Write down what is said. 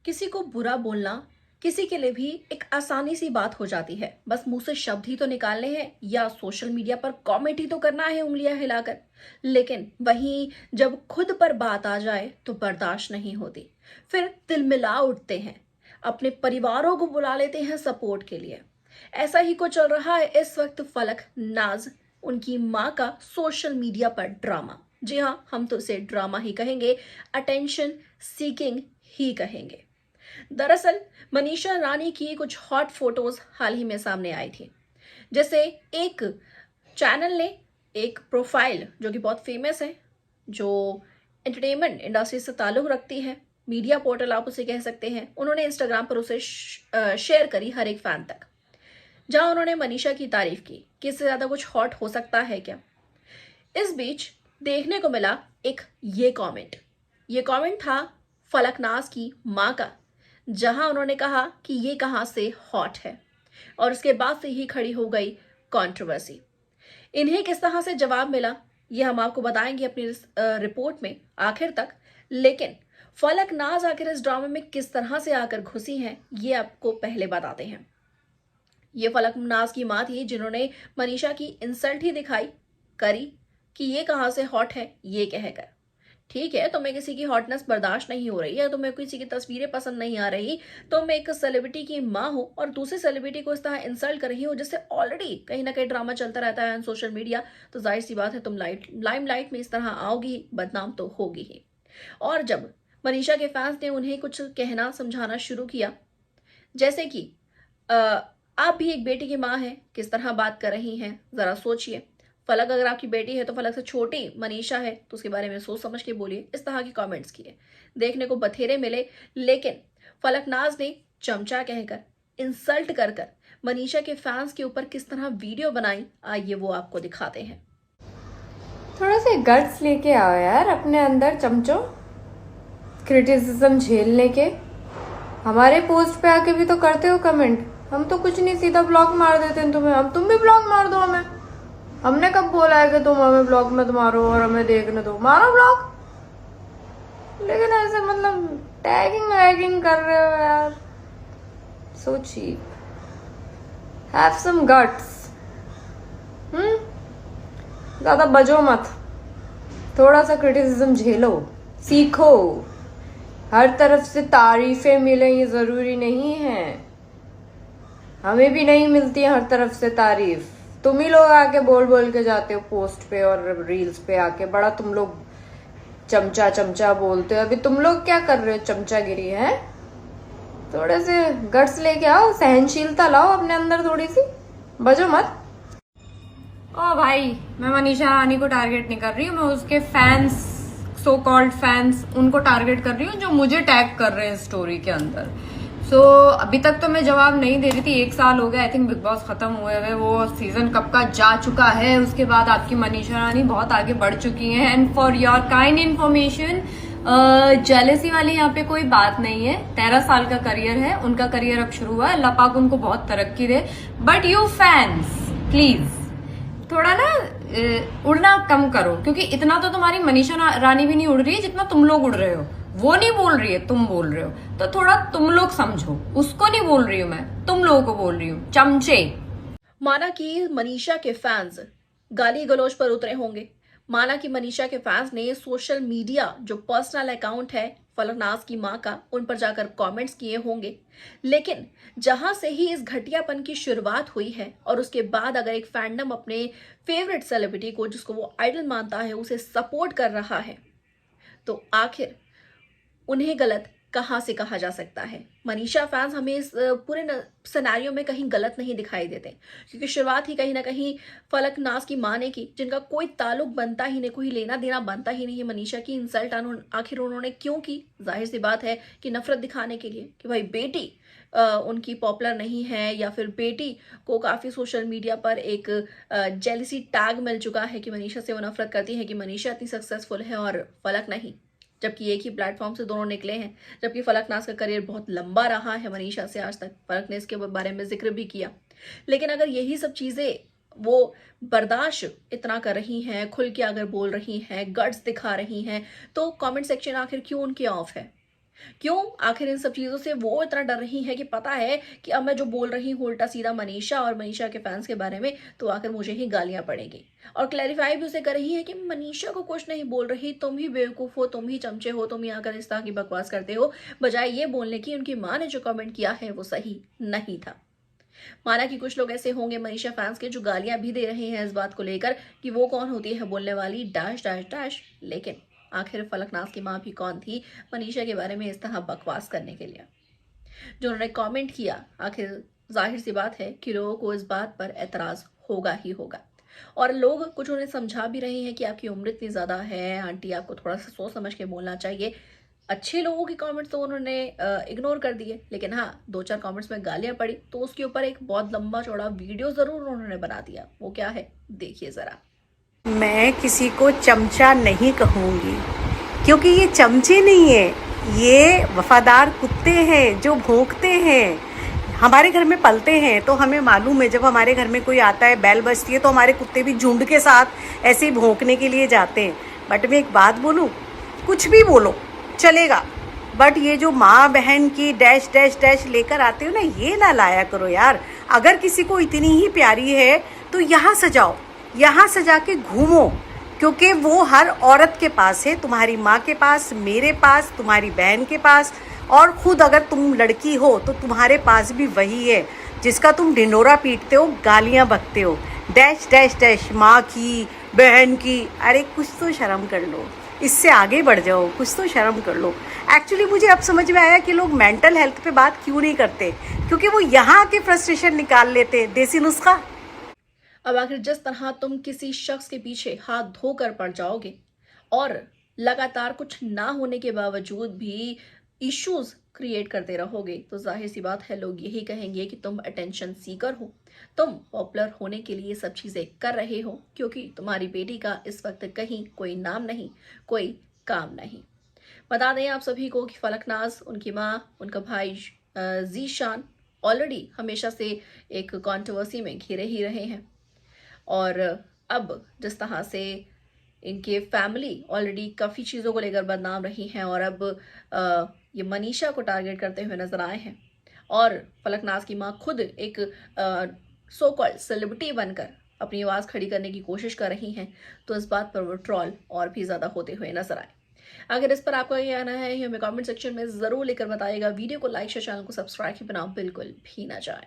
किसी को बुरा बोलना किसी के लिए भी एक आसानी सी बात हो जाती है। बस मुंह से शब्द ही तो निकालने हैं या सोशल मीडिया पर कमेंट ही तो करना है उंगलियां हिलाकर। लेकिन वहीं जब खुद पर बात आ जाए तो बर्दाश्त नहीं होती। फिर दिल मिला उठते हैं, अपने परिवारों को बुला लेते हैं सपोर्ट के लिए। ऐसा ही कुछ चल रहा है इस वक्त फलक नाज, उनकी माँ का सोशल मीडिया पर ड्रामा। जी हाँ, हम तो इसे ड्रामा ही कहेंगे, अटेंशन सीकिंग ही कहेंगे। दरअसल मनीषा रानी की कुछ हॉट फोटोज हाल ही में सामने आई थी। जैसे एक चैनल ने एक प्रोफाइल जो कि बहुत फेमस है, जो एंटरटेनमेंट इंडस्ट्री से ताल्लुक रखती है, मीडिया पोर्टल आप उसे कह सकते हैं, उन्होंने इंस्टाग्राम पर उसे शेयर करी हर एक फैन तक, जहां उन्होंने मनीषा की तारीफ की कि इससे ज्यादा कुछ हॉट हो सकता है क्या। इस बीच देखने को मिला एक ये कमेंट था फलकनाज की माँ का, जहां उन्होंने कहा कि ये कहां से हॉट है, और उसके बाद से ही खड़ी हो गई कंट्रोवर्सी। इन्हें किस तरह से जवाब मिला ये हम आपको बताएंगे अपनी रिपोर्ट में आखिर तक। लेकिन फलकनाज आखिर इस ड्रामे में किस तरह से आकर घुसी हैं ये आपको पहले बताते हैं। ये फलकनाज की माँ थी जिन्होंने मनीषा की इंसल्ट ही दिखाई करी कि ये कहां से हॉट है ये कहकर। ठीक है, तुम्हें किसी की हॉटनेस बर्दाश्त नहीं हो रही है, तुम्हें किसी की तस्वीरें पसंद नहीं आ रही, तुम एक सेलिब्रिटी की माँ हो और दूसरी सेलिब्रिटी को इस तरह इंसल्ट कर रही हो, जिससे ऑलरेडी कहीं ना कहीं ड्रामा चलता रहता है सोशल मीडिया, तो जाहिर सी बात है तुम लाइमलाइट में इस तरह आओगी, बदनाम तो होगी ही। और जब मनीषा के फैंस ने उन्हें कुछ कहना समझाना शुरू किया, जैसे कि आप भी एक बेटी की माँ हैं, किस तरह बात कर रही हैं, जरा सोचिए। फलक अगर आपकी बेटी है तो फलक से छोटी मनीषा है तो उसके बारे में सोच समझ के बोलिए। इस तरह के कमेंट्स किए, देखने को बथेरे मिले। लेकिन फलकनाज ने चमचा कहकर, इंसल्ट कर कर मनीषा के फैंस के ऊपर किस तरह वीडियो बनाई, आइए वो आपको दिखाते हैं। थोड़ा सा गट्स लेके आओ यार अपने अंदर चमचो, क्रिटिसिज्म झेलने के। हमारे पोस्ट पे आके भी तो करते हो कमेंट, हम तो कुछ नहीं, सीधा ब्लॉक मार देते हैं तुम्हें। तुम भी ब्लॉक मार दो हमें। हमने कब बोला है कि तुम हमें ब्लॉक मत मारो और हमें देखने दो, मारो ब्लॉक। लेकिन ऐसे मतलब टैगिंग वैगिंग कर रहे हो यार, so cheap. Have some guts. ज्यादा बजो मत, थोड़ा सा क्रिटिसिज्म झेलो, सीखो। हर तरफ से तारीफें मिले ये जरूरी नहीं है, हमें भी नहीं मिलती है हर तरफ से तारीफ। तुम ही लोग आके बोल बोल के जाते हो पोस्ट पे और रील्स पे आके, बड़ा तुम लोग चमचा चमचा बोलते हो। अभी तुम लोग क्या कर रहे हो, चमचागिरी है। थोड़े से गट्स लेके आओ, सहनशीलता लाओ अपने अंदर थोड़ी सी, बजो मत। ओ भाई, मैं मनीषा रानी को टारगेट नहीं कर रही हूँ, मैं उसके फैंस, सो कॉल्ड फैंस, उनको टारगेट कर रही हूँ जो मुझे टैग कर रहे हैं स्टोरी के अंदर। अभी तक तो मैं जवाब नहीं दे रही थी, 1 साल हो गया आई थिंक बिग बॉस खत्म हुए हुए, वो सीजन कब का जा चुका है। उसके बाद आपकी मनीषा रानी बहुत आगे बढ़ चुकी है। And for your kind information, jealousy वाली यहाँ पे कोई बात नहीं है। 13 साल का करियर है, उनका करियर अब शुरू हुआ है, अल्लाह पाक उनको बहुत तरक्की दे। बट यू फैंस प्लीज थोड़ा ना उड़ना कम करो, क्योंकि इतना तो तुम्हारी मनीषा रानी भी नहीं उड़ रही है जितना तुम लोग उड़ रहे हो। वो नहीं बोल रही है, तुम बोल रहे हो, तो थोड़ा तुम लोग समझो। उसको नहीं बोल रही हूँ मैं, तुम लोगों को बोल रही हूँ, चमचे। माना कि मनीषा के फैंस गाली गलौज पर उतरे होंगे, माना कि मनीषा के फैंस ने सोशल मीडिया जो पर्सनल अकाउंट है फलकनाज की मां का, उन पर जाकर कमेंट्स किए होंगे। लेकिन जहां से ही इस घटियापन की शुरुआत हुई है और उसके बाद अगर एक फैंडम अपने फेवरेट सेलिब्रिटी को, जिसको वो आइडल मानता है, उसे सपोर्ट कर रहा है, तो आखिर उन्हें गलत कहां से कहा जा सकता है। मनीषा फैंस हमें इस पूरे सिनेरियो में कहीं गलत नहीं दिखाई देते, क्योंकि शुरुआत ही कहीं ना कहीं फलकनाज की मां ने की, जिनका कोई ताल्लुक बनता ही नहीं, कोई लेना देना बनता ही नहीं है मनीषा की इंसल्ट आखिर उन्होंने क्यों की। जाहिर सी बात है कि नफरत दिखाने के लिए, कि भाई बेटी उनकी पॉपुलर नहीं है, या फिर बेटी को काफी सोशल मीडिया पर एक जेलिसी टैग मिल चुका है कि मनीषा से वो नफरत करती है कि मनीषा इतनी सक्सेसफुल है और फलक नहीं, जबकि एक ही प्लेटफॉर्म से दोनों निकले हैं। जबकि फलकनाज का करियर बहुत लंबा रहा है मनीषा से आज तक, फलक ने इसके बारे में जिक्र भी किया। लेकिन अगर यही सब चीजें वो बर्दाश्त इतना कर रही हैं, खुल के अगर बोल रही हैं, गट्स दिखा रही हैं, तो कमेंट सेक्शन आखिर क्यों उनके ऑफ है। क्यों? आखिर इन सब चीज़ों से वो इतना डर रही हैं कि पता है कि अब मैं जो बोल रही हूँ उल्टा-सीधा मनीषा और मनीषा के फैन्स के बारे में, तो आखिर मुझे ही गालियाँ पड़ेंगी। और क्लैरिफ़ाई भी उसे कर रही है कि मनीषा को कुछ नहीं बोल रही, तुम ही बेवकूफ़ हो, तुम ही चमचे हो, तुम ही आकर इस तरह की बकवास करते हो, बजाय ये बोलने की उनकी माँ ने जो कमेंट किया है वो सही नहीं था। माना कि कुछ लोग ऐसे होंगे मनीषा फैंस के जो गालियां भी दे रहे हैं इस बात को लेकर कि वो कौन होती है बोलने वाली डैश डैश डैश, लेकिन आखिर फलकनाज की मां भी कौन थी मनीषा के बारे में इस तरह बकवास करने के लिए। जो उन्होंने कमेंट किया, आखिर जाहिर सी बात है कि लोगों को इस बात पर एतराज होगा ही होगा। और लोग कुछ उन्हें समझा भी रहे हैं कि आपकी उम्र इतनी ज्यादा है आंटी, आपको थोड़ा सा सोच समझ के बोलना चाहिए। अच्छे लोगों के कमेंट्स तो उन्होंने इग्नोर कर दिए, लेकिन हाँ 2-4 कमेंट्स में गालियां पड़ी तो उसके ऊपर एक बहुत लंबा चौड़ा वीडियो जरूर उन्होंने बना दिया। वो क्या है देखिए जरा। मैं किसी को चमचा नहीं कहूँगी क्योंकि ये चमचे नहीं है, ये वफादार कुत्ते हैं जो भौंकते हैं। हमारे घर में पलते हैं तो हमें मालूम है, जब हमारे घर में कोई आता है बैल बजती है तो हमारे कुत्ते भी झुंड के साथ ऐसे ही भौंकने के लिए जाते हैं। बट मैं एक बात बोलूँ, कुछ भी बोलो चलेगा, बट ये जो माँ बहन की डैश डैश डैश लेकर आते हो ना, ये ना लाया करो यार। अगर किसी को इतनी ही प्यारी है तो यहाँ सजाओ, यहाँ सजा के घूमो, क्योंकि वो हर औरत के पास है, तुम्हारी माँ के पास, मेरे पास, तुम्हारी बहन के पास, और खुद अगर तुम लड़की हो तो तुम्हारे पास भी वही है जिसका तुम ढिंडोरा पीटते हो, गालियाँ बकते हो, डैश डैश डैश माँ की, बहन की। अरे कुछ तो शर्म कर लो, इससे आगे बढ़ जाओ, कुछ तो शर्म कर लो। एक्चुअली मुझे अब समझ में आया कि लोग मेंटल हेल्थ पे बात क्यों नहीं करते, क्योंकि वो यहाँ के फ्रस्ट्रेशन निकाल लेते। देसी नुस्खा। अब आखिर जिस तरह तुम किसी शख्स के पीछे हाथ धोकर पड़ जाओगे और लगातार कुछ ना होने के बावजूद भी इश्यूज क्रिएट करते रहोगे, तो जाहिर सी बात है लोग यही कहेंगे कि तुम अटेंशन सीकर हो, तुम पॉपुलर होने के लिए सब चीजें कर रहे हो, क्योंकि तुम्हारी बेटी का इस वक्त कहीं कोई नाम नहीं, कोई काम नहीं। बता दें आप सभी को कि फलकनाज, उनकी माँ, उनका भाई जीशान ऑलरेडी हमेशा से एक कंट्रोवर्सी में घिरे ही रहे हैं। और अब जिस तरह से इनके फैमिली ऑलरेडी काफ़ी चीज़ों को लेकर बदनाम रही हैं और अब ये मनीषा को टारगेट करते हुए नजर आए हैं, और फलकनाज की माँ खुद एक सो कॉल्ड सेलिब्रिटी बनकर अपनी आवाज़ खड़ी करने की कोशिश कर रही हैं, तो इस बात पर वो ट्रॉल और भी ज़्यादा होते हुए नजर आए। अगर इस पर आपका क्या कहना है ये हमें कमेंट सेक्शन में ज़रूर लेकर बताइएगा। वीडियो को लाइक शेयर, चैनल को सब्सक्राइब के बिना बिल्कुल भी ना जाए।